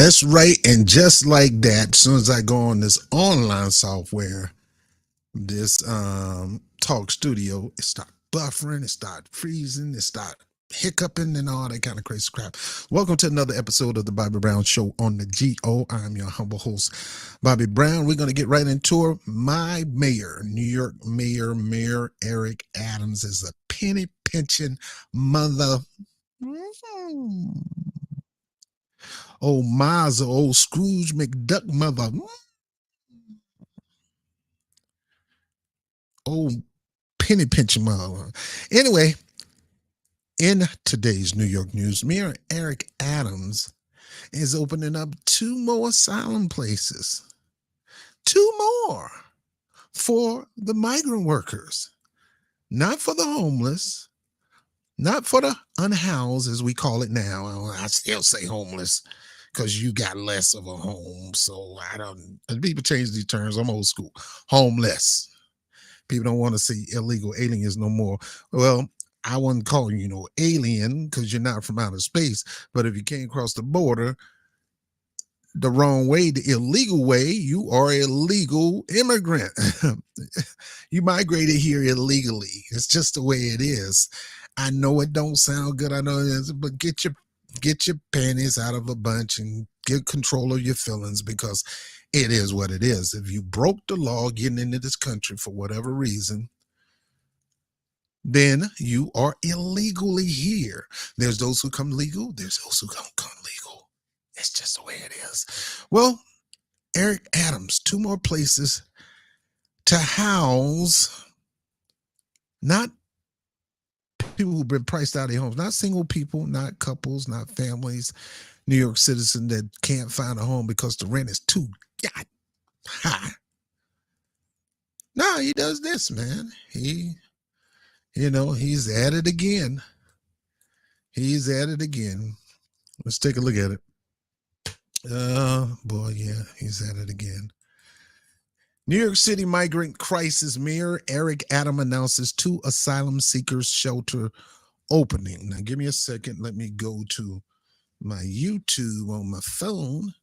That's right. And just like that, as soon as I go on this online software, this talk studio, it start buffering, it start freezing, it start hiccuping and all that kind of crazy crap. Welcome to another episode of the Bobby Brown Show on the GO. I'm your humble host, Bobby Brown. We're going to get right into it. My mayor, New York Mayor Eric Adams, is a penny pinching mother. Oh, Ma's old Scrooge McDuck mother. Oh, penny pinching mother. Anyway, in today's New York news, Mayor Eric Adams is opening up 2 more asylum places. 2 more for the migrant workers, not for the homeless, not for the unhoused, as we call it now. I still say homeless because you got less of a home. So I don't, people change these terms. I'm old school. Homeless. People don't want to see illegal aliens no more. Well, I wouldn't call you no alien because you're not from outer space. But if you came across the border the wrong way, the illegal way, you are a legal immigrant. You migrated here illegally. It's just the way it is. I know it don't sound good. I know it is, but get your panties out of a bunch and get control of your feelings, because it is what it is. If you broke the law getting into this country for whatever reason, then you are illegally here. There's those who come legal. There's those who don't come legal. It's just the way it is. Well, Eric Adams, 2 more places to house not people who've been priced out of their homes, not single people, not couples, not families, New York citizens that can't find a home because the rent is too god high. No, he does this, man. He's at it again. He's at it again. Let's take a look at it. Boy, yeah, he's at it again. New York City migrant crisis mayor Eric Adams announces 2 asylum seekers shelter opening. Now, give me a second. Let me go to my YouTube on my phone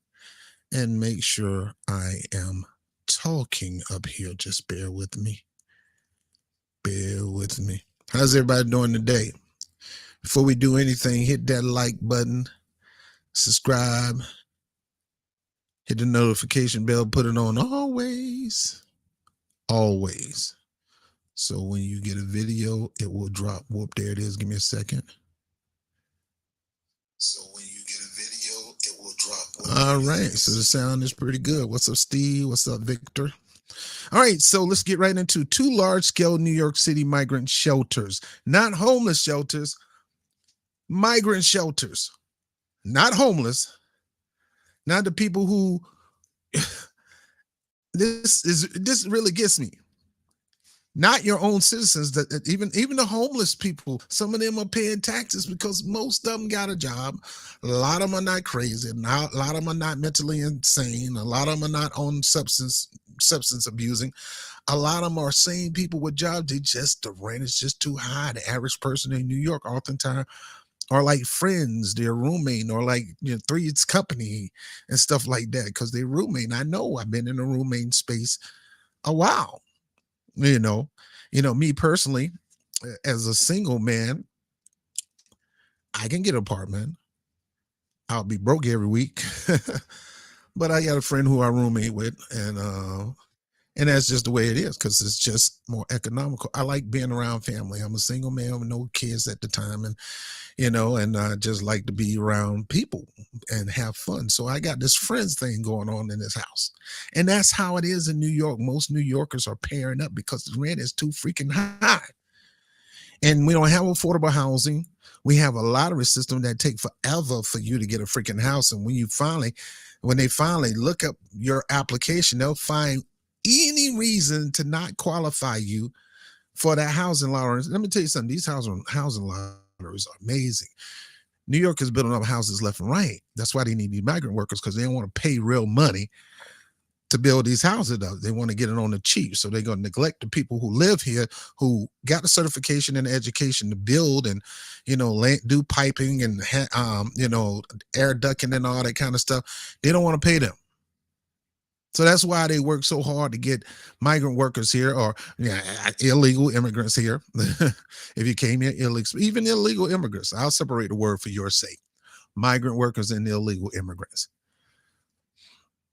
and make sure I am talking up here. Just bear with me. Bear with me. How's everybody doing today? Before we do anything, hit that like button, subscribe, hit the notification bell, put it on always. So when you get a video, it will drop. Whoop, there it is. Give me a second. So when you get a video, it will drop. All right. So the sound is pretty good. What's up, Steve? What's up, Victor? All right. So let's get right into 2 large-scale New York City migrant shelters. Not homeless shelters, migrant shelters. Not homeless. Not the people who this really gets me. Not your own citizens, that even the homeless people, some of them are paying taxes because most of them got a job. A lot of them are not crazy. A lot of them are not mentally insane. A lot of them are not on substance abusing. A lot of them are sane people with jobs. The rent is just too high. The average person in New York oftentimes are like friends, their roommate, or like Three's Company and stuff like that, because their roommate. I know I've been in a roommate space a while. Me personally, as a single man, I can get an apartment. I'll be broke every week, but I got a friend who I roommate with, and that's just the way it is, because it's just more economical. I like being around family. I'm a single man with no kids at the time, and I just like to be around people and have fun. So I got this friends thing going on in this house. And that's how it is in New York. Most New Yorkers are pairing up because the rent is too freaking high. And we don't have affordable housing. We have a lottery system that take forever for you to get a freaking house. And when they finally look up your application, they'll find any reason to not qualify you for that housing lottery. Let me tell you something. These housing lotteries are amazing. New York is building up houses left and right. That's why they need these migrant workers, because they don't want to pay real money to build these houses up. They want to get it on the cheap. So they're going to neglect the people who live here, who got the certification and education to build and, do piping and, air ducting and all that kind of stuff. They don't want to pay them. So that's why they work so hard to get migrant workers here, or illegal immigrants here. If you came here illegal, even illegal immigrants, I'll separate the word for your sake. Migrant workers and illegal immigrants.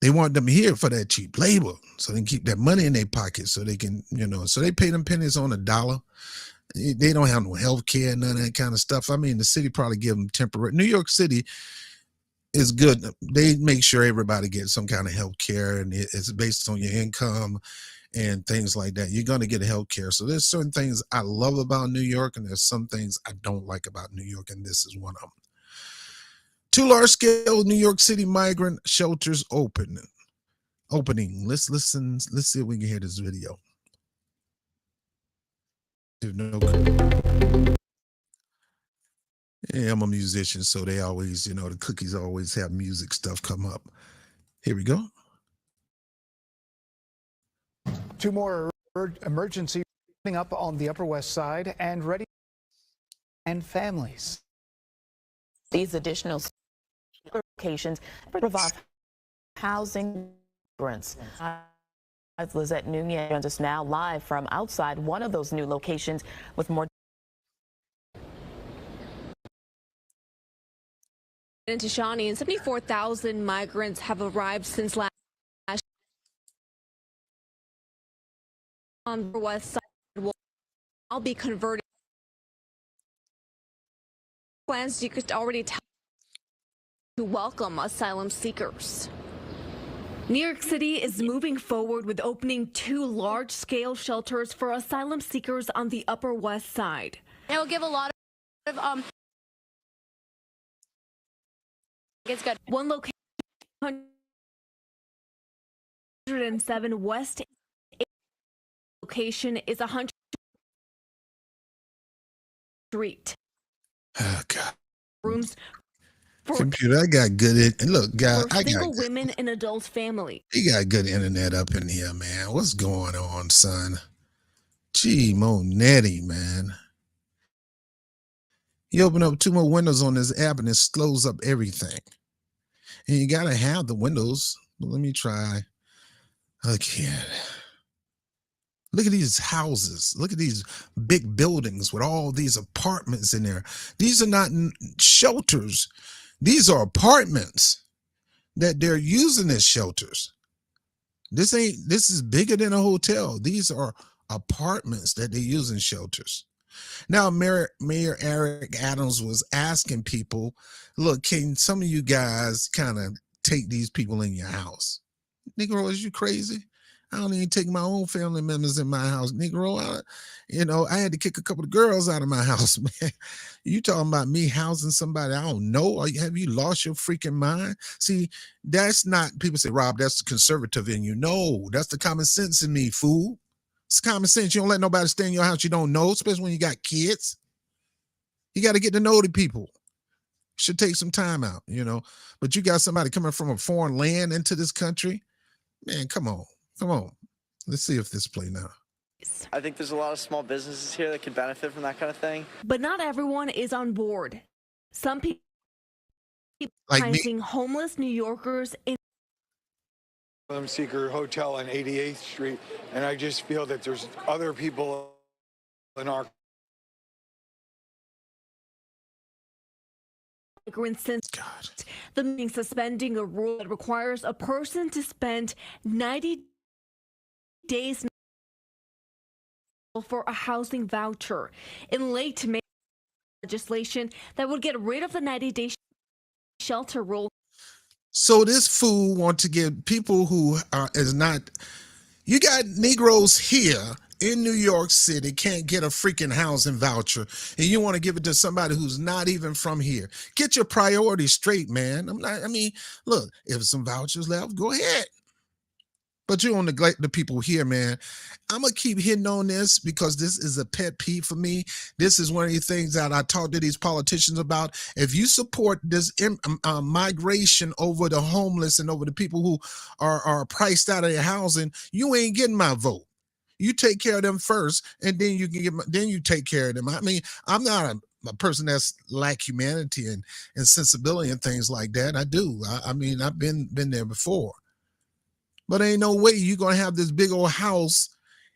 They want them here for that cheap labor, so they can keep that money in their pockets, so they can, so they pay them pennies on a dollar. They don't have no health care, none of that kind of stuff. I mean, the city probably give them temporary. New York City is good. They make sure everybody gets some kind of health care, and it's based on your income and things like that. You're going to get health care. So there's certain things I love about New York, and there's some things I don't like about New York, and this is one of them. 2 large-scale New York City migrant shelters opening. Let's listen. Let's see if we can hear this video. Yeah, I'm a musician, so they always, the cookies always have music stuff come up. Here we go. 2 more emergency up on the Upper West Side and ready and families. These additional locations provide housing migrants. Lizette Nunez joins us now live from outside one of those new locations with more. Into Shawnee, and 74,000 migrants have arrived since last on the west side will all be converted. Plans you could already tell to welcome asylum seekers. New York City is moving forward with opening 2 large-scale shelters for asylum seekers on the Upper West Side. It will give a lot of it's good. One location, 107 West location is 100 Street. Oh God. Rooms for computer. I got good. Look, guys, for single women and adult family. You got good internet up in here, man. What's going on, son? Gee, Monetti, man. You open up 2 more windows on this app and it slows up everything. And you got to have the windows. Let me try again. Look at these houses. Look at these big buildings with all these apartments in there. These are not shelters. These are apartments that they're using as shelters. This is bigger than a hotel. These are apartments that they use in shelters. Now, Mayor Eric Adams was asking people, look, can some of you guys kind of take these people in your house? Negro, is you crazy? I don't even take my own family members in my house, Negro. I had to kick a couple of girls out of my house, man. You talking about me housing somebody I don't know? Have you lost your freaking mind? See, that's not, people say, Rob, that's the conservative in you. No, that's the common sense in me, fool. It's common sense. You don't let nobody stay in your house you don't know, especially when you got kids. You got to get to know the people. Should take some time out, But you got somebody coming from a foreign land into this country. Man, come on. Let's see if this play now. I think there's a lot of small businesses here that could benefit from that kind of thing. But not everyone is on board. Some people like finding homeless New Yorkers in Asylum Seeker Hotel on 88th Street, and I just feel that there's other people in our since the meeting suspending a rule that requires a person to spend 90 days for a housing voucher. In late May, legislation that would get rid of the 90-day shelter rule. So this fool want to give people who is not, you got Negroes here in New York City can't get a freaking housing voucher, and you want to give it to somebody who's not even from here. Get your priorities straight, man. Look, if some vouchers left, go ahead. But you don't neglect the people here, man. I'm going to keep hitting on this because this is a pet peeve for me. This is one of the things that I talk to these politicians about. If you support this migration over the homeless and over the people who are priced out of their housing, you ain't getting my vote. You take care of them first, and then you can then you take care of them. I mean, I'm not a person that's lack humanity and sensibility and things like that. I do. I mean, I've been there before. But ain't no way you're going to have this big old house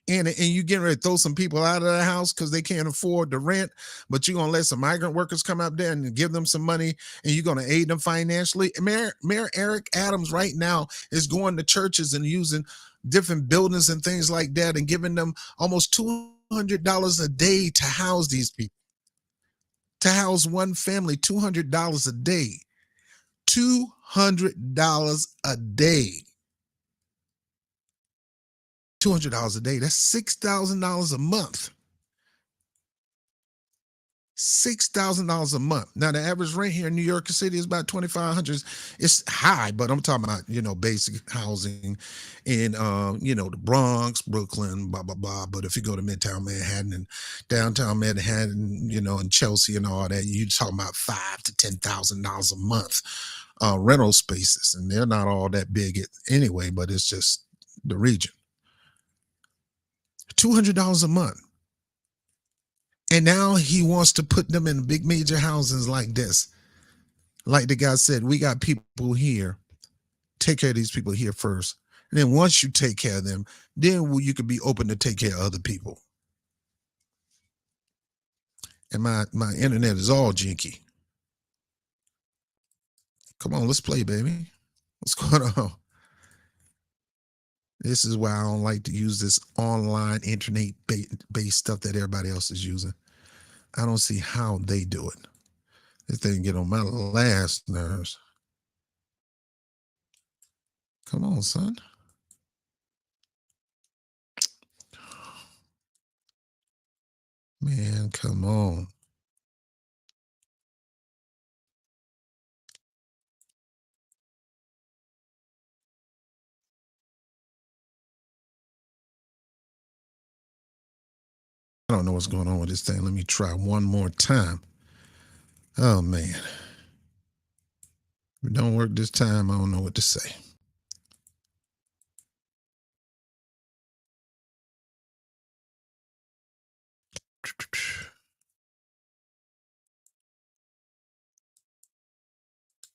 and you getting ready to throw some people out of the house because they can't afford the rent, but you're going to let some migrant workers come up there and give them some money, and you're going to aid them financially. Mayor Eric Adams right now is going to churches and using different buildings and things like that and giving them almost $200 a day to house these people. To house one family, $200 a day. $200 a day. $200 a day. That's $6,000 a month. $6,000 a month. Now, the average rent here in New York City is about $2,500. It's high, but I'm talking about, basic housing in, the Bronx, Brooklyn, blah, blah, blah. But if you go to Midtown Manhattan and downtown Manhattan, and Chelsea and all that, you're talking about $5,000 to $10,000 a month rental spaces. And they're not all that big anyway, but it's just the region. $200 a month. And now he wants to put them in big major houses like this. Like the guy said, we got people here. Take care of these people here first. And then once you take care of them, then you could be open to take care of other people. And my internet is all jinky. Come on, let's play, baby. What's going on? This is why I don't like to use this online internet-based stuff that everybody else is using. I don't see how they do it. This thing get on my last nerves. Come on, son. Man, come on. I don't know what's going on with this thing. Let me try one more time. Oh, man. If it don't work this time, I don't know what to say.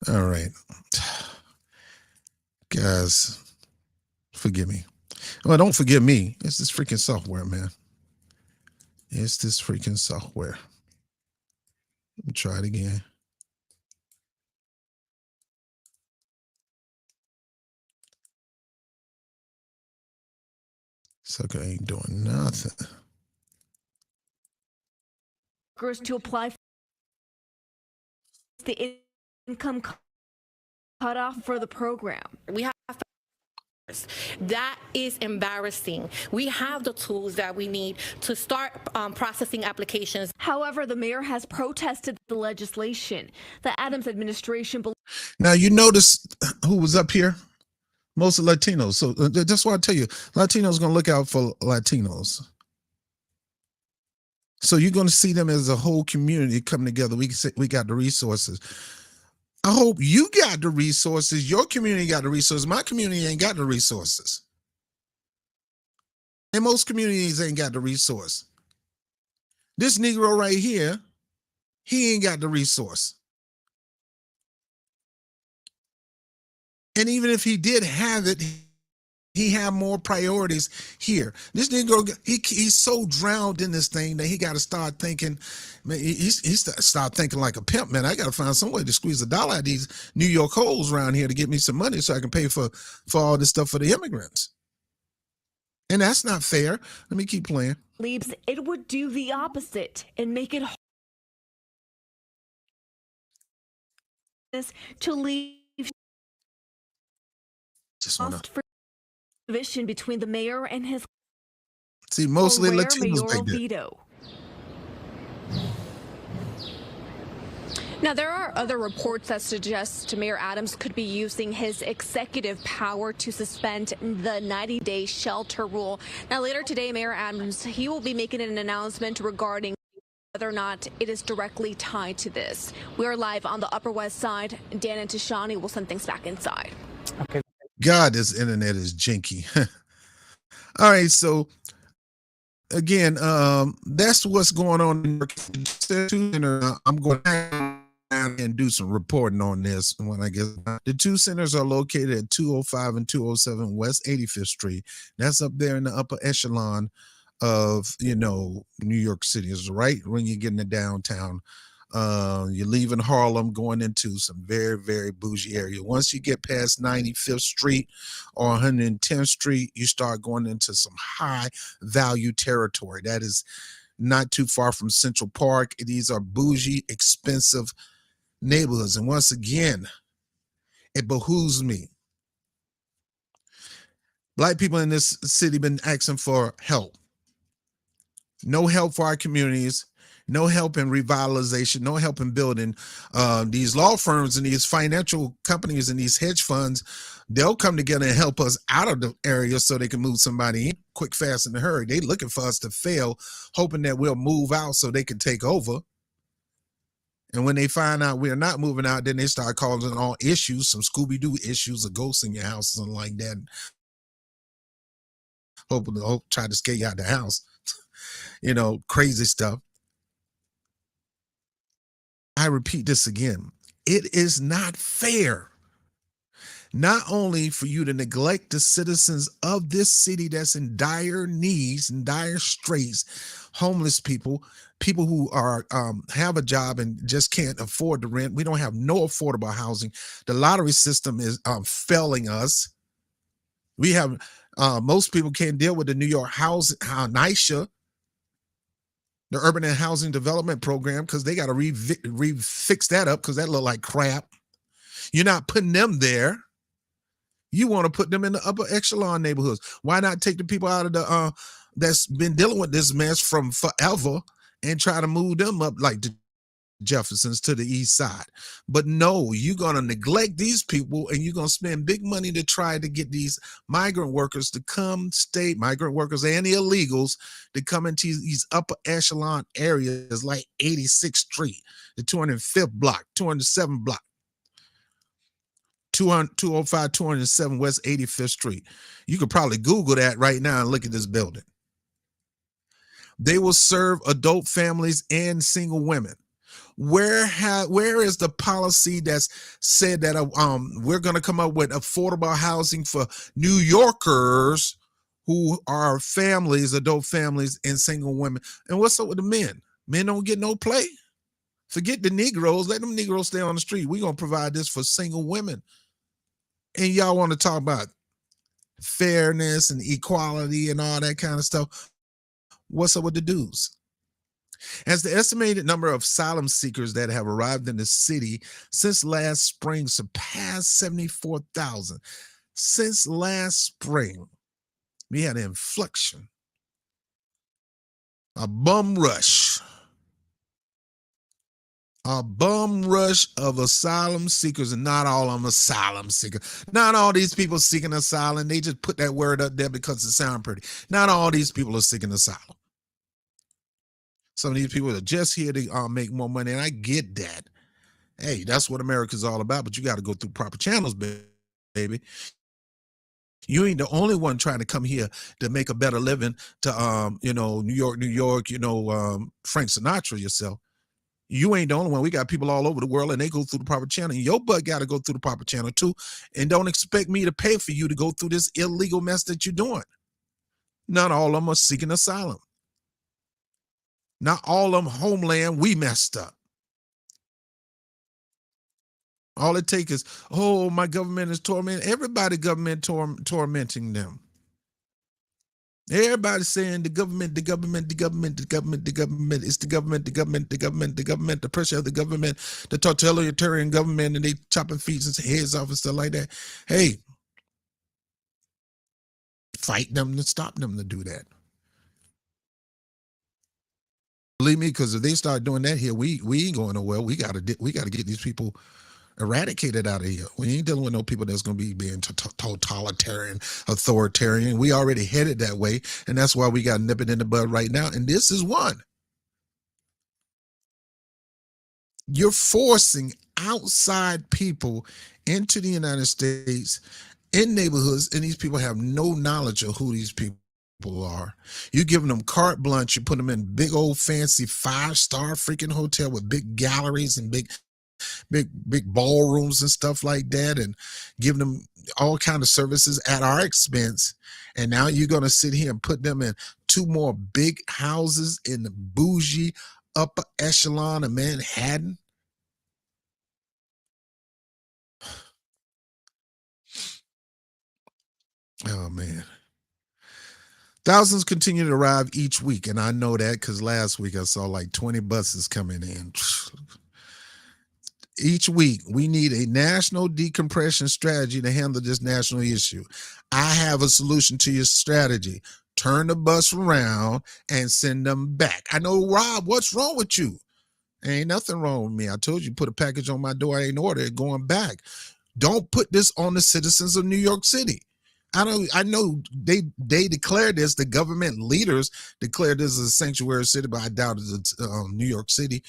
All right. Guys, forgive me. Well, don't forgive me. It's this freaking software, man. It's this freaking software. Let me try it again. Sucker ain't doing nothing. To apply for the income cutoff for the program. We have that is embarrassing. We have the tools that we need to start processing applications. However, the mayor has protested the legislation. The Adams administration. Now, you notice who was up here? Most of Latinos. So that's why I tell you, Latinos going to look out for Latinos. So you're going to see them as a whole community coming together. We got the resources. I hope you got the resources. Your community got the resources. My community ain't got the resources. And most communities ain't got the resource. This Negro right here, he ain't got the resource. And even if he did have it, he had more priorities here. This Negro, he's so drowned in this thing that he got to start thinking, man, he start thinking like a pimp, man. I got to find some way to squeeze $1 out of these New York holes around here to get me some money so I can pay for all this stuff for the immigrants. And that's not fair. Let me keep playing. Believes it would do the opposite and make it to leave division between the mayor and his mostly Latinos like that. veto. Now, there are other reports that suggest Mayor Adams could be using his executive power to suspend the 90-day shelter rule. Now, later today, Mayor Adams, he will be making an announcement regarding whether or not it is directly tied to this. We are live on the Upper West Side. Dan and Tashani will send things back inside. Okay. God, this internet is jinky. All right, so again, that's what's going on. I'm going and do some reporting on this when I get. The two centers are located at 205 and 207 West 85th Street. That's up there in the upper echelon of, New York City. Is right when you get into downtown. You're leaving Harlem, going into some very, very bougie area. Once you get past 95th Street or 110th Street, you start going into some high value territory. That is not too far from Central Park. These are bougie, expensive neighborhoods. And once again, it behooves me. Black people in this city been asking for help. No help for our communities. No help in revitalization, no help in building. These law firms and these financial companies and these hedge funds, they'll come together and help us out of the area so they can move somebody in quick, fast, in a hurry. They looking for us to fail, hoping that we'll move out so they can take over. And when they find out we're not moving out, then they start causing all issues, some Scooby-Doo issues, a ghost in your house, something like that. Hoping to try to scare you out the house. Crazy stuff. I repeat this again. It is not fair, not only for you to neglect the citizens of this city that's in dire needs and dire straits, homeless people, people who are have a job and just can't afford the rent. We don't have no affordable housing. The lottery system is failing us. We have most people can't deal with the New York housing, NYCHA, the Urban and Housing Development Program, because they got to fix that up because that look like crap. You're not putting them there. You want to put them in the upper echelon neighborhoods. Why not take the people out of the that's been dealing with this mess from forever and try to move them up like the Jeffersons to the east side? But no, you're going to neglect these people and you're going to spend big money to try to get these migrant workers to come stay, migrant workers and the illegals to come into these upper echelon areas like 86th Street, the 205th block, 207 block, 205, 207 West 85th Street. You could probably Google that right now and look at this building. They will serve adult families and single women. Where is the policy that's said that we're going to come up with affordable housing for New Yorkers who are families, adult families, and single women? And what's up with the men? Men don't get no play. Forget the Negroes. Let them Negroes stay on the street. We're going to provide this for single women. And y'all want to talk about fairness and equality and all that kind of stuff. What's up with the dudes? As the estimated number of asylum seekers that have arrived in the city since last spring surpassed 74,000. Since last spring, we had an inflection, a bum rush of asylum seekers, and not all of them asylum seekers. Not all these people seeking asylum. They just put that word up there because it sounds pretty. Not all these people are seeking asylum. Some of these people are just here to make more money, and I get that. Hey, that's what America's all about, but you got to go through proper channels, baby. You ain't the only one trying to come here to make a better living to, New York, Frank Sinatra yourself. You ain't the only one. We got people all over the world, and they go through the proper channel. Your butt got to go through the proper channel, too, and don't expect me to pay for you to go through this illegal mess that you're doing. Not all of them are seeking asylum. Not all of them homeland, we messed up. All it takes is, my government is tormenting. Everybody government tormenting them. Everybody's saying the government. It's the government, the pressure of the government, the totalitarian government, and they chopping feet and heads off and stuff like that. Hey, fight them to stop them to do that. Believe me. me, because if they start doing that here, we ain't going nowhere. We gotta get these people eradicated out of here. We ain't dealing with no people that's going to be being totalitarian, authoritarian. We already headed that way, and that's why we got nipping in the bud right now. And this is one. You're forcing outside people into the United States in neighborhoods, and these people have no knowledge of who these people are. You're giving them carte blanche. You put them in big old fancy 5-star freaking hotel with big galleries and big ballrooms and stuff like that, and giving them all kind of services at our expense. And now you're going to sit here and put them in 2 more big houses in the bougie upper echelon of Manhattan. Oh man. Thousands continue to arrive each week, and I know that because last week I saw like 20 buses coming in. Each week, we need a national decompression strategy to handle this national issue. I have a solution to your strategy. Turn the bus around and send them back. I know, Rob, what's wrong with you? Ain't nothing wrong with me. I told you, put a package on my door, I ain't order it, going back. Don't put this on the citizens of New York City. I know they declared this, the government leaders declared this as a sanctuary city, but I doubt it's New York City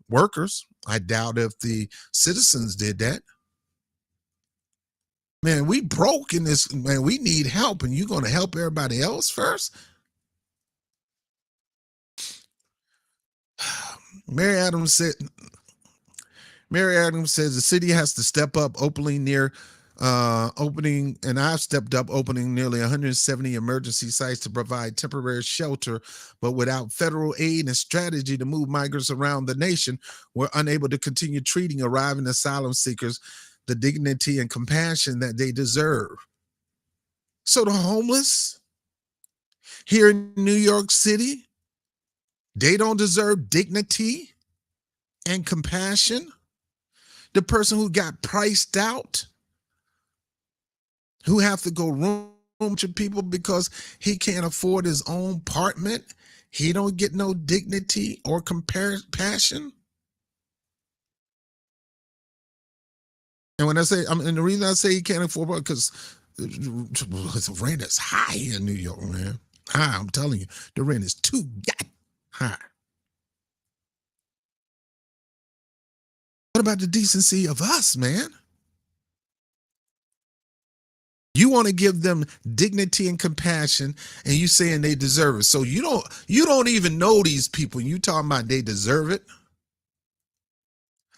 workers. I doubt if the citizens did that. Man, we broke in this, man, we need help, and you're going to help everybody else first? Mary Adams says the city has to step up and I've stepped up opening nearly 170 emergency sites to provide temporary shelter, but without federal aid and strategy to move migrants around the nation, we're unable to continue treating arriving asylum seekers the dignity and compassion that they deserve. So the homeless here in New York City, they don't deserve dignity and compassion. The person who got priced out, who have to go room to people because he can't afford his own apartment, he don't get no dignity or compassion. And when I say, and the reason I say he can't afford it, because the rent is high in New York, man. High, I'm telling you, the rent is too high. What about the decency of us, man? You want to give them dignity and compassion, and you saying they deserve it. So you don't even know these people. You talking about they deserve it?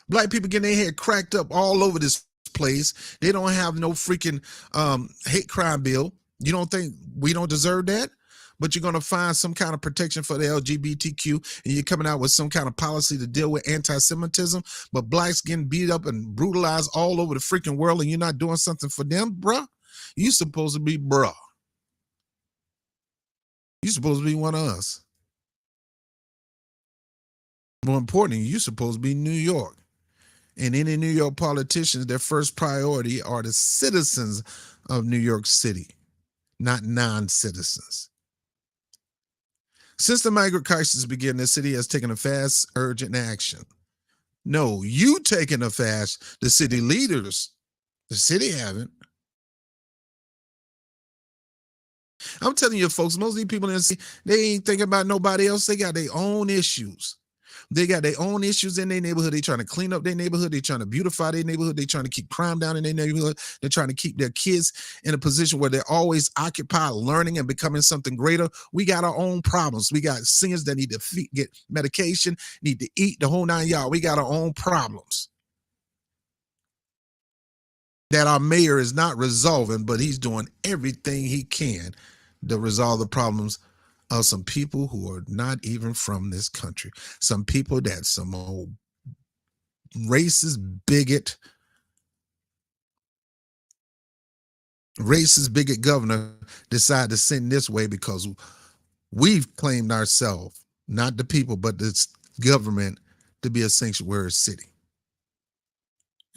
Black people getting their head cracked up all over this place. They don't have no freaking hate crime bill. You don't think we don't deserve that? But you're going to find some kind of protection for the LGBTQ, and you're coming out with some kind of policy to deal with anti-Semitism, but blacks getting beat up and brutalized all over the freaking world, and you're not doing something for them, bruh? You supposed to be bruh. You supposed to be one of us. More importantly, you supposed to be New York. And any New York politicians, their first priority are the citizens of New York City, not non-citizens. Since the migrant crisis began, the city has taken a fast, urgent action. No, you taking a fast, the city leaders. The city haven't. I'm telling you, folks, most of these people in the city, they ain't thinking about nobody else. They got their own issues. They got their own issues in their neighborhood. They trying to clean up their neighborhood. They trying to beautify their neighborhood. They trying to keep crime down in their neighborhood. They're trying to keep their kids in a position where they're always occupied, learning and becoming something greater. We got our own problems. We got seniors that need to get medication, need to eat, the whole 9 yards. We got our own problems that our mayor is not resolving, but he's doing everything he can to resolve the problems of some people who are not even from this country. Some people that some old racist bigot governor decided to send this way because we've claimed ourselves, not the people, but this government, to be a sanctuary city.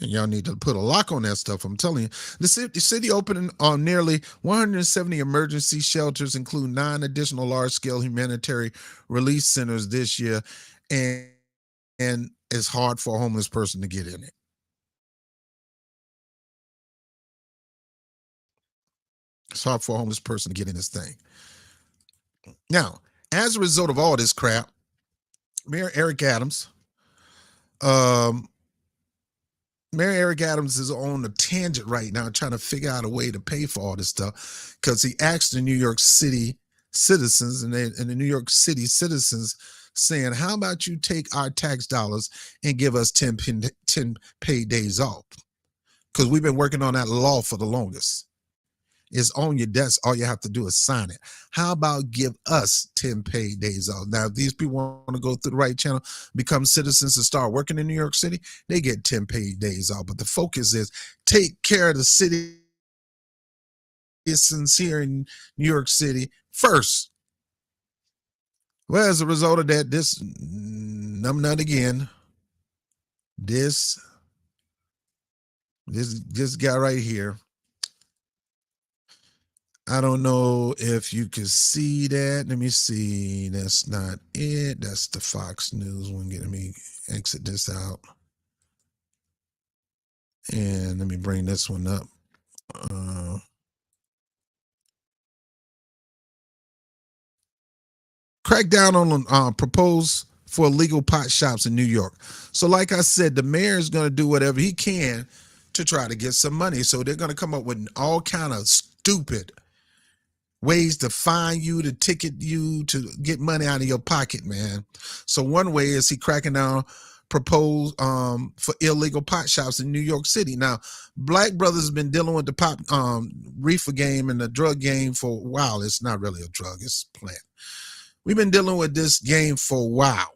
And y'all need to put a lock on that stuff. I'm telling you. The city opened on nearly 170 emergency shelters, including 9 additional large-scale humanitarian relief centers this year, and it's hard for a homeless person to get in it. It's hard for a homeless person to get in this thing. Now, as a result of all this crap, Mayor Eric Adams, is on a tangent right now trying to figure out a way to pay for all this stuff, because he asked the New York City citizens and the New York City citizens saying, how about you take our tax dollars and give us 10 paid days off? Because we've been working on that law for the longest. It's on your desk. All you have to do is sign it. How about give us 10 paid days off? Now, if these people want to go through the right channel, become citizens and start working in New York City, they get 10 paid days off. But the focus is take care of the citizens here in New York City first. Well, as a result of that, this guy right here, I don't know if you can see that. Let me see. That's not it. That's the Fox News one. Let me exit this out. And let me bring this one up. Crackdown on proposed for illegal pot shops in New York. So like I said, the mayor is going to do whatever he can to try to get some money. So they're going to come up with all kind of stupid ways to fine you, to ticket you, to get money out of your pocket, man. So one way is he cracking down proposed for illegal pot shops in New York City. Now, Black brothers have been dealing with the pot reefer game and the drug game for a while. It's not really a drug, it's a plant. We've been dealing with this game for a while.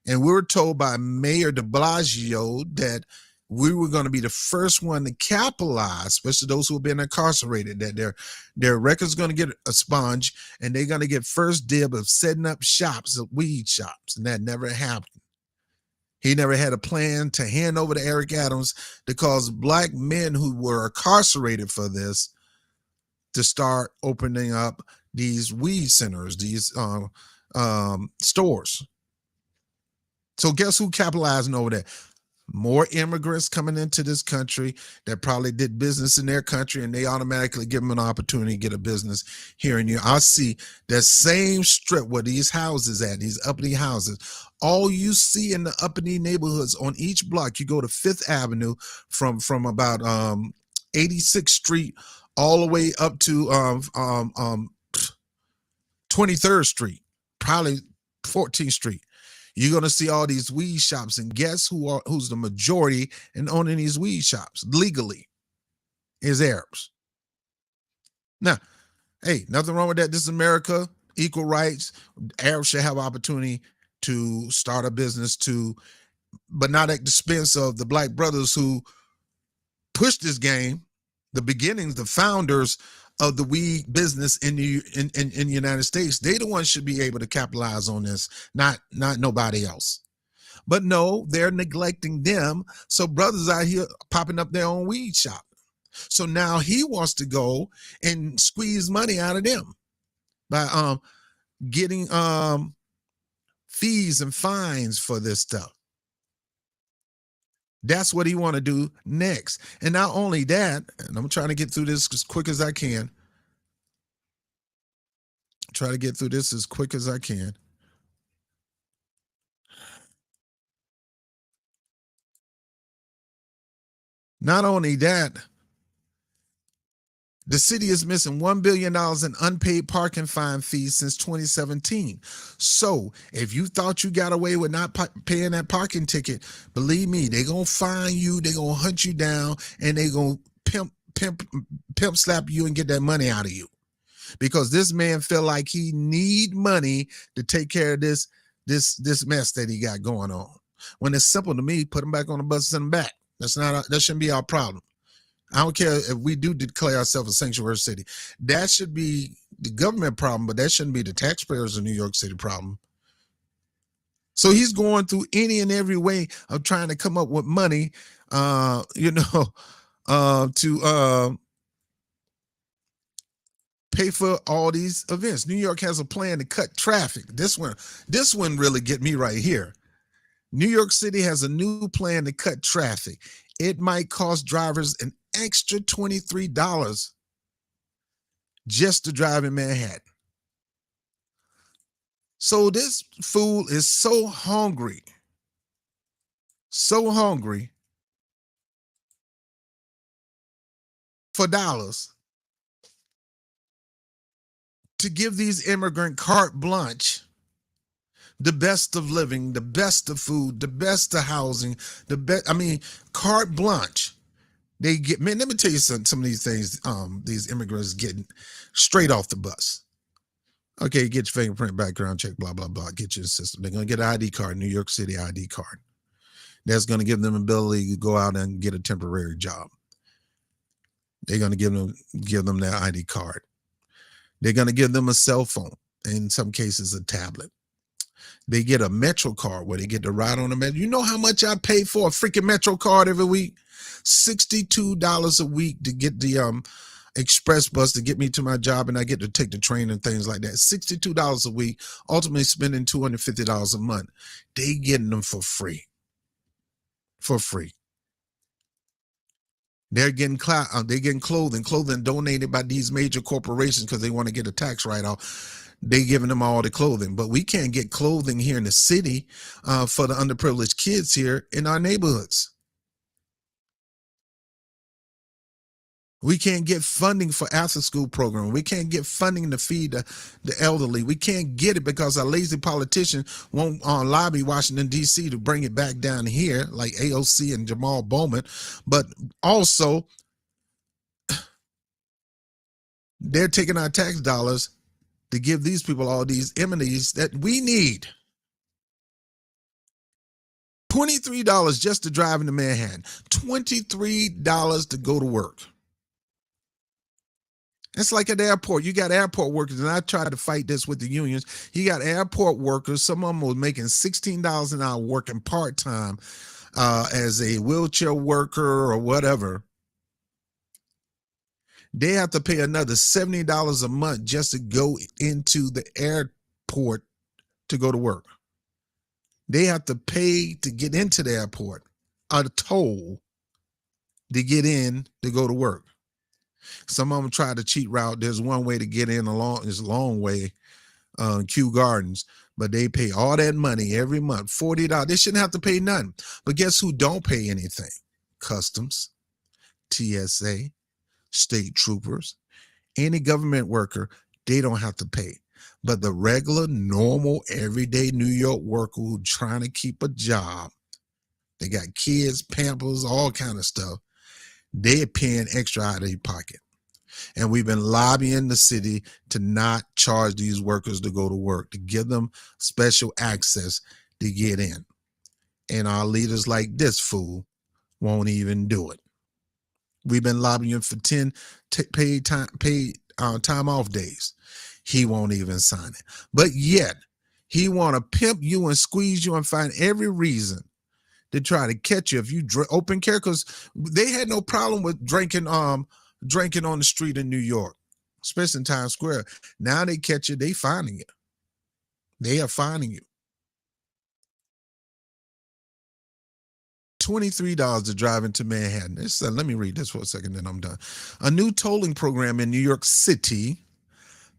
And we were told by Mayor de Blasio that we were going to be the first one to capitalize, especially those who have been incarcerated, that their record's going to get a sponge and they're going to get first dib of setting up shops, weed shops. And that never happened. He never had a plan to hand over to Eric Adams to cause Black men who were incarcerated for this to start opening up these weed centers, these stores. So guess who capitalizing over that? More immigrants coming into this country that probably did business in their country, and they automatically give them an opportunity to get a business here in New York. I see that same strip where these houses at, these uppity houses. All you see in the uppity neighborhoods on each block, you go to 5th Avenue from about 86th Street all the way up to 23rd Street, probably 14th Street. You're going to see all these weed shops, and guess who's the majority in owning these weed shops legally is Arabs. Now, hey, nothing wrong with that. This is America, equal rights. Arabs should have opportunity to start a business too, but not at the expense of the Black brothers who pushed this game, the beginnings, the founders of the weed business in the United States. They the ones should be able to capitalize on this, not nobody else. But no, they're neglecting them. So brothers out here popping up their own weed shop. So now he wants to go and squeeze money out of them by getting fees and fines for this stuff. That's what he want to do next. And not only that, and I'm trying to get through this as quick as I can. Try to get through this as quick as I can. Not only that, the city is missing $1 billion in unpaid parking fine fees since 2017. So if you thought you got away with not paying that parking ticket, believe me, they're going to fine you, they're going to hunt you down, and they're going to pimp slap you and get that money out of you. Because this man feel like he need money to take care of this mess that he got going on. When it's simple to me, put him back on the bus and send him back. That shouldn't be our problem. I don't care if we do declare ourselves a sanctuary city. That should be the government problem, but that shouldn't be the taxpayers of New York City problem. So he's going through any and every way of trying to come up with money to pay for all these events. New York has a plan to cut traffic. This one really get me right here. New York City has a new plan to cut traffic. It might cost drivers an extra $23 just to drive in Manhattan. So this fool is so hungry for dollars to give these immigrant carte blanche, the best of living, the best of food, the best of housing, the best. I mean, carte blanche. They get, man, let me tell you some of these things these immigrants getting straight off the bus. Okay, get your fingerprint, background check, blah, blah, blah. Get your system. They're going to get an ID card, New York City ID card. That's going to give them ability to go out and get a temporary job. They're going to give them their ID card. They're going to give them a cell phone, in some cases a tablet. They get a Metro card where they get to ride on a Metro. You know how much I pay for a freaking Metro card every week? $62 a week to get the express bus to get me to my job, and I get to take the train and things like that. $62 a week, ultimately spending $250 a month. They getting them for free. For free. They're getting clothing donated by these major corporations because they want to get a tax write-off. They giving them all the clothing, but we can't get clothing here in the city for the underprivileged kids here in our neighborhoods. We can't get funding for after-school program. We can't get funding to feed the elderly. We can't get it because our lazy politician won't lobby Washington, D.C. to bring it back down here like AOC and Jamal Bowman. But also, they're taking our tax dollars to give these people all these amenities that we need. $23 just to drive into Manhattan. $23 to go to work. It's like at the airport. You got airport workers, and I tried to fight this with the unions. You got airport workers. Some of them were making $16 an hour working part-time as a wheelchair worker or whatever. They have to pay another $70 a month just to go into the airport to go to work. They have to pay to get into the airport, a toll to get in to go to work. Some of them try the cheat route. There's one way to get in it's a long way, Kew Gardens, but they pay all that money every month, $40. They shouldn't have to pay nothing. But guess who don't pay anything? Customs, TSA, state troopers, any government worker, they don't have to pay. But the regular, normal, everyday New York worker who trying to keep a job, they got kids, Pampers, all kind of stuff, they're paying extra out of their pocket. And we've been lobbying the city to not charge these workers to go to work, to give them special access to get in. And our leaders like this fool won't even do it. We've been lobbying for 10 paid time off days. He won't even sign it. But yet, he want to pimp you and squeeze you and find every reason to try to catch you if you open care, because they had no problem with drinking on the street in New York, especially in Times Square. Now they catch you, they finding you. They are finding you. $23 to drive into Manhattan. Let me read this for a second, then I'm done. A new tolling program in New York City,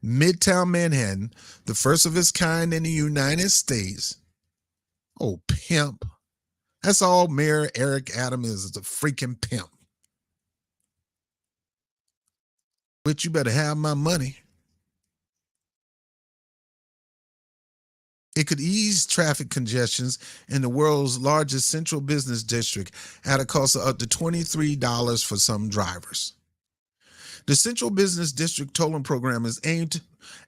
Midtown Manhattan, the first of its kind in the United States. Oh, pimp. That's all Mayor Eric Adams is a freaking pimp. But you better have my money. It could ease traffic congestions in the world's largest central business district at a cost of up to $23 for some drivers. The Central Business District tolling program is aimed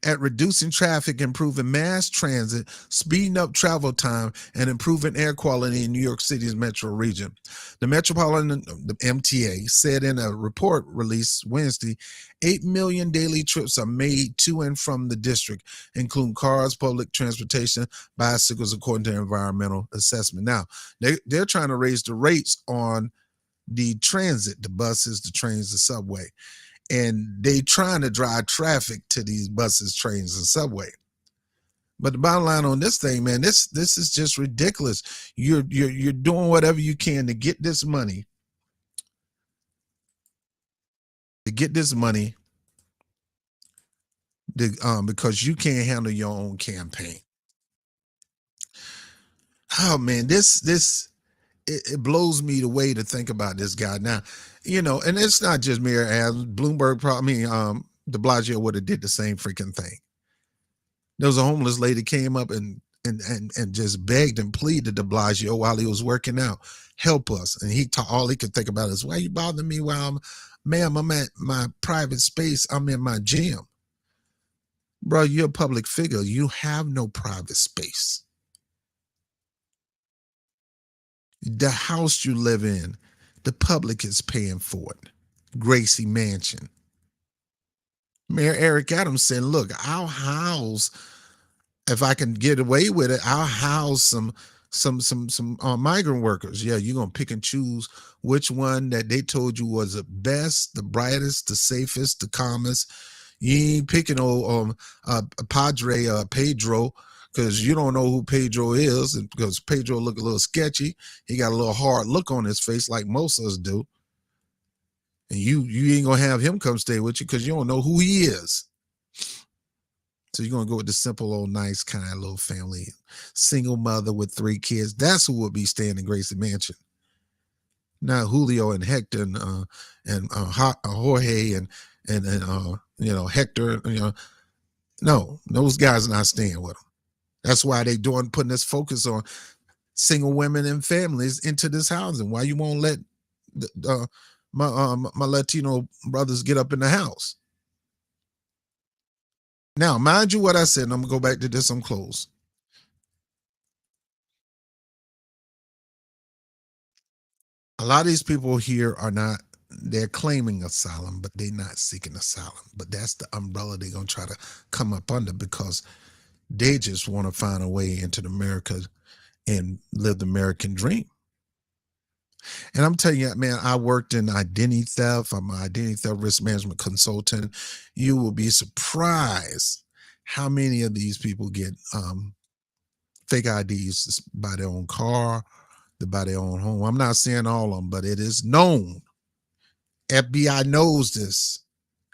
at reducing traffic, improving mass transit, speeding up travel time, and improving air quality in New York City's metro region. The MTA said in a report released Wednesday, 8 million daily trips are made to and from the district, including cars, public transportation, bicycles, according to environmental assessment. Now, they're trying to raise the rates on the transit, the buses, the trains, the subway. And they trying to drive traffic to these buses, trains, and subway. But the bottom line on this thing, man, this is just ridiculous. You're doing whatever you can to get this money. Because you can't handle your own campaign. Oh man, it blows me away to think about this guy. Now, and it's not just Mayor Adams. Bloomberg, de Blasio would have did the same freaking thing. There was a homeless lady came up and just begged and pleaded to de Blasio while he was working out, help us. And all he could think about is, why you bothering me while I'm at my private space. I'm in my gym. Bro, you're a public figure. You have no private space. The house you live in, the public is paying for it. Gracie Mansion. Mayor Eric Adams said, look, I'll house, if I can get away with it, I'll house some migrant workers. Yeah, you're going to pick and choose which one that they told you was the best, the brightest, the safest, the calmest. You ain't picking Pedro, because you don't know who Pedro is, and because Pedro look a little sketchy. He got a little hard look on his face like most of us do. And you ain't going to have him come stay with you because you don't know who he is. So you're going to go with the simple, old, nice, kind little family. Single mother with 3 kids. That's who would be staying in Gracie Mansion. Not Julio and Hector and Jorge and Hector. No, those guys are not staying with them. That's why they putting this focus on single women and families into this housing. Why you won't let my Latino brothers get up in the house? Now, mind you what I said, and I'm going to go back to this, I'm close. A lot of these people here they're claiming asylum, but they're not seeking asylum. But that's the umbrella they're going to try to come up under, because they just want to find a way into America and live the American dream. And I'm telling you, man, I worked in identity theft. I'm an identity theft risk management consultant. You will be surprised how many of these people get fake IDs to buy their own car, to buy their own home. I'm not saying all of them, but it is known. FBI knows this.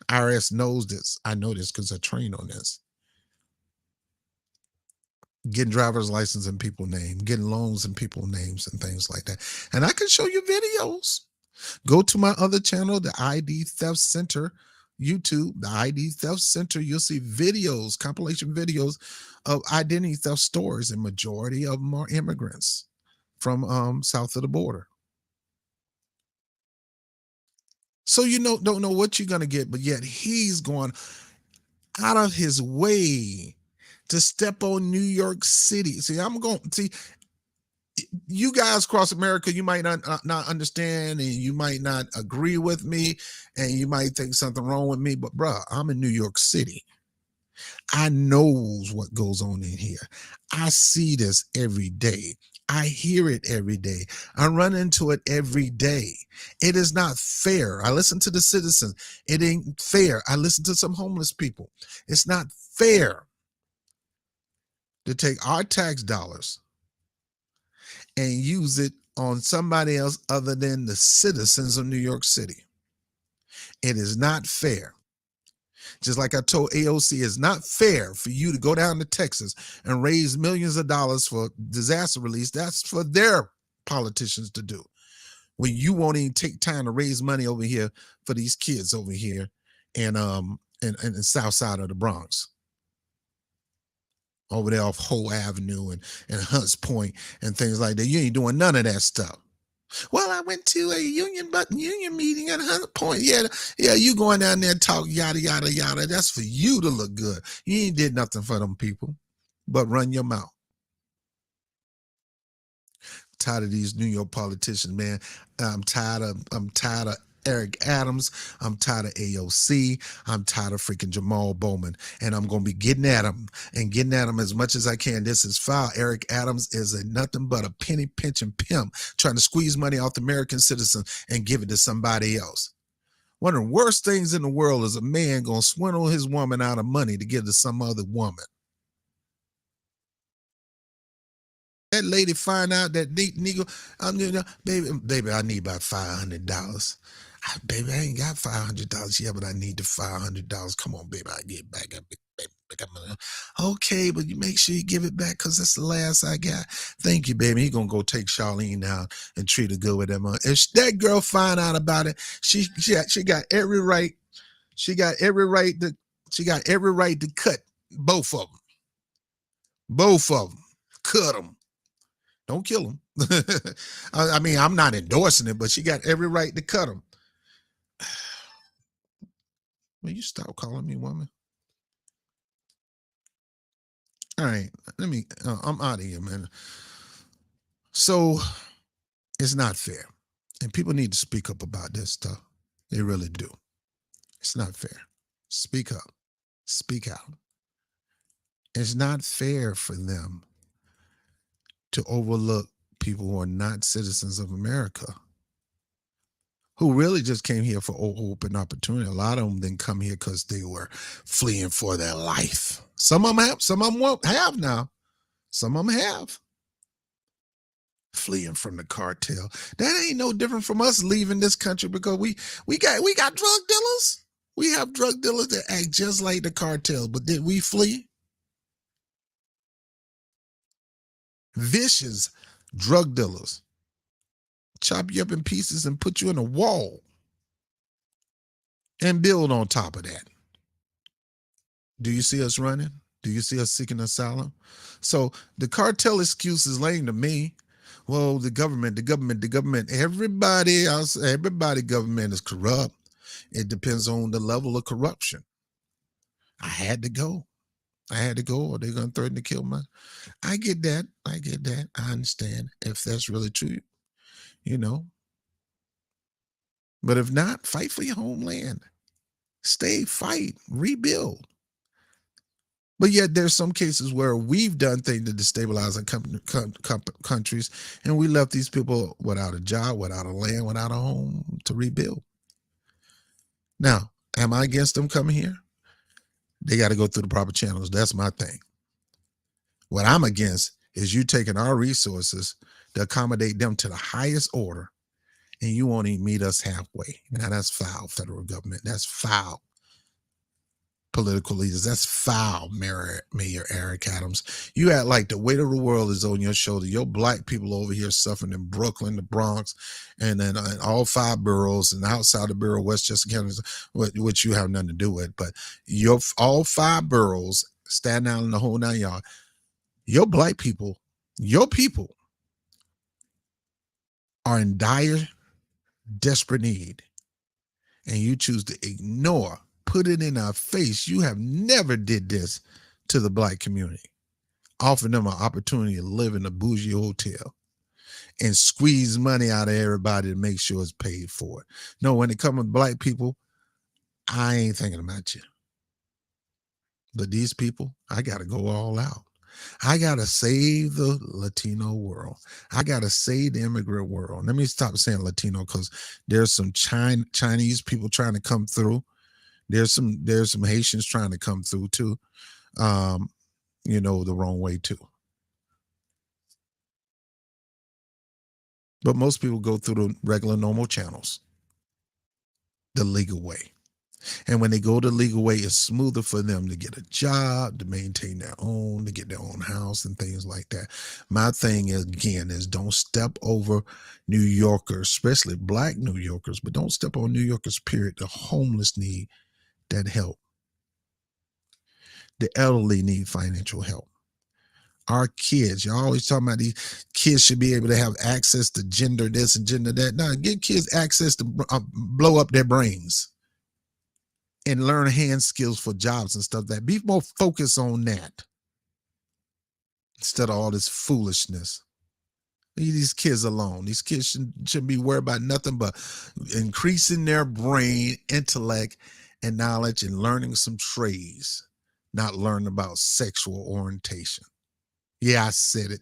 IRS knows this. I know this because I trained on this. Getting driver's license in people's name, getting loans in people's names and things like that. And I can show you videos. Go to my other channel, the ID Theft Center, YouTube, the ID Theft Center. You'll see videos, compilation videos of identity theft stories, and majority of them are immigrants from south of the border. So don't know what you're going to get, but yet he's going out of his way to step on New York City. You guys across America, you might not understand, and you might not agree with me, and you might think something wrong with me, but bruh, I'm in New York City. I knows what goes on in here. I see this every day. I hear it every day. I run into it every day. It is not fair. I listen to the citizens. It ain't fair. I listen to some homeless people. It's not fair to take our tax dollars and use it on somebody else other than the citizens of New York City. It is not fair. Just like I told AOC, it's not fair for you to go down to Texas and raise millions of dollars for disaster relief. That's for their politicians to do. When you won't even take time to raise money over here for these kids over here and the south side of the Bronx. Over there off Hoe Avenue and Hunts Point and things like that. You ain't doing none of that stuff. Well, I went to a union meeting at Hunts Point. Yeah, you going down there and talk yada, yada, yada. That's for you to look good. You ain't did nothing for them people, but run your mouth. Tired of these New York politicians, man. I'm tired of Eric Adams. I'm tired of AOC. I'm tired of freaking Jamal Bowman. And I'm going to be getting at him as much as I can. This is foul. Eric Adams is nothing but a penny pinching pimp trying to squeeze money off the American citizen and give it to somebody else. One of the worst things in the world is a man going to swindle his woman out of money to give to some other woman. That lady find out that nigga, baby, I need about $500. Baby, I ain't got $500 yet, but I need the $500. Come on, baby, I get back up. Okay, but you make sure you give it back because that's the last I got. Thank you, baby. He gonna go take Charlene down and treat her good with that money. If that girl find out about it, she got every right. She got every right to cut both of them. Both of them. Cut them. Don't kill them. I mean, I'm not endorsing it, but she got every right to cut them. Will you stop calling me woman? All right, I'm out of here, man. So it's not fair. And people need to speak up about this stuff. They really do. It's not fair. Speak up. Speak out. It's not fair for them to overlook people who are not citizens of America, who really just came here for open opportunity. A lot of them didn't come here because they were fleeing for their life. Some of them have, some of them won't have now. Some of them have. Fleeing from the cartel. That ain't no different from us leaving this country because we got drug dealers. We have drug dealers that act just like the cartel, but did we flee? Vicious drug dealers chop you up in pieces and put you in a wall and build on top of that. Do you see us running? Do you see us seeking asylum? So the cartel excuse is lame to me. Well, the government, everybody else, government is corrupt. It depends on the level of corruption. I had to go, or they're going to threaten to kill me. I get that. I understand if that's really true, you know. But if not, fight for your homeland. Stay, fight, rebuild. But yet there's some cases where we've done things to destabilize our countries, and we left these people without a job, without a land, without a home to rebuild. Now, am I against them coming here? They got to go through the proper channels. That's my thing. What I'm against is you taking our resources to accommodate them to the highest order, and you won't even meet us halfway. Now, that's foul, federal government. That's foul. Political leaders, that's foul, Mayor Eric Adams. You act like the weight of the world is on your shoulder. Your black people over here suffering in Brooklyn, the Bronx, and then in all 5 boroughs and outside the borough, Westchester County, which you have nothing to do with. But all 5 boroughs stand out in the whole 9 yards. Your black people, your people are in dire, desperate need, and you choose to ignore. Put it in our face. You have never did this to the black community. Offer them an opportunity to live in a bougie hotel and squeeze money out of everybody to make sure it's paid for. No, when it comes to black people, I ain't thinking about you. But these people, I got to go all out. I got to save the Latino world. I got to save the immigrant world. Let me stop saying Latino because there's some Chinese people trying to come through. There's some Haitians trying to come through too, the wrong way too. But most people go through the regular, normal channels, the legal way. And when they go the legal way, it's smoother for them to get a job, to maintain their own, to get their own house and things like that. My thing is, again, is don't step over New Yorkers, especially black New Yorkers, but don't step on New Yorkers, period. The homeless need that help. The elderly need financial help. Our kids, you're always talking about these kids should be able to have access to gender this and gender that. No, give kids access to blow up their brains and learn hand skills for jobs and stuff. That be more focused on that instead of all this foolishness. Leave these kids alone. These kids shouldn't be worried about nothing but increasing their brain, intellect, and knowledge and learning some trades, not learning about sexual orientation. Yeah, I said it.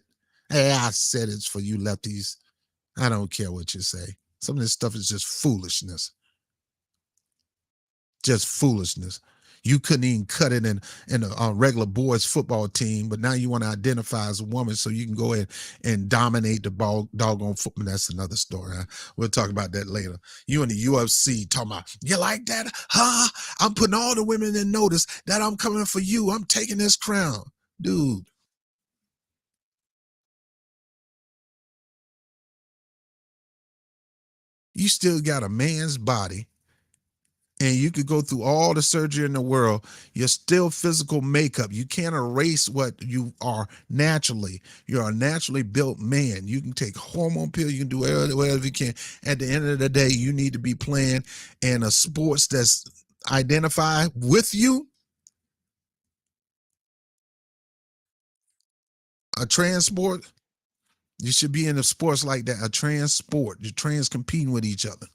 Hey, I said it's for you lefties. I don't care what you say. Some of this stuff is just foolishness. Just foolishness. You couldn't even cut it in a regular boys football team, but now you want to identify as a woman so you can go ahead and dominate the ball doggone football. That's another story. Huh? We'll talk about that later. You in the UFC talking about, you like that? Huh? I'm putting all the women in notice that I'm coming for you. I'm taking this crown. Dude. You still got a man's body. And you could go through all the surgery in the world. You're still physical makeup. You can't erase what you are naturally. You're a naturally built man. You can take hormone pill. You can do whatever you can. At the end of the day, you need to be playing in a sports that's identify with you. A trans sport. You should be in a sports like that. A trans sport. You're trans competing with each other.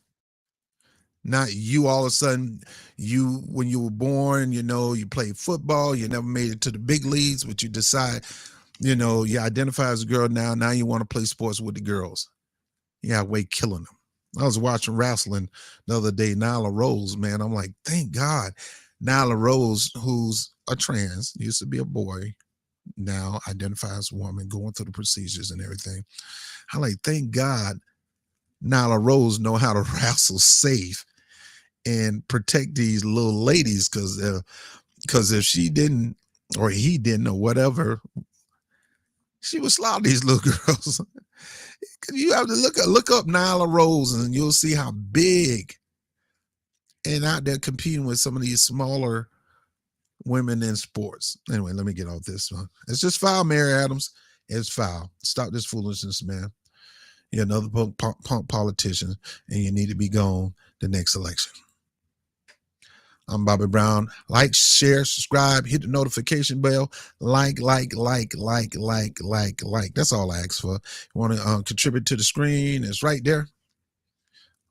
Not you all of a sudden, you when you were born, you played football, you never made it to the big leagues, but you decide, you identify as a girl now you want to play sports with the girls. Yeah, wait, killing them. I was watching wrestling the other day, Nyla Rose, man. I'm like, thank God. Nyla Rose, who's a trans, used to be a boy, now identifies as a woman, going through the procedures and everything. I'm like, thank God Nyla Rose know how to wrestle safe and protect these little ladies, because if she didn't or he didn't or whatever, she would slaughter these little girls. You have to look up Nyla Rose and you'll see how big and out there competing with some of these smaller women in sports. Anyway, let me get off this one. It's just foul, Mary Adams. It's foul. Stop this foolishness, man. You're another punk politician and you need to be gone the next election. I'm Bobby Brown. Like, share, subscribe, hit the notification bell. Like. That's all I ask for. You want to contribute to the screen? It's right there.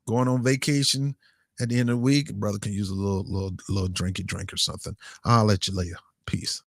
Going on vacation at the end of the week, brother can use a little drinky drink or something. I'll let you later. Peace.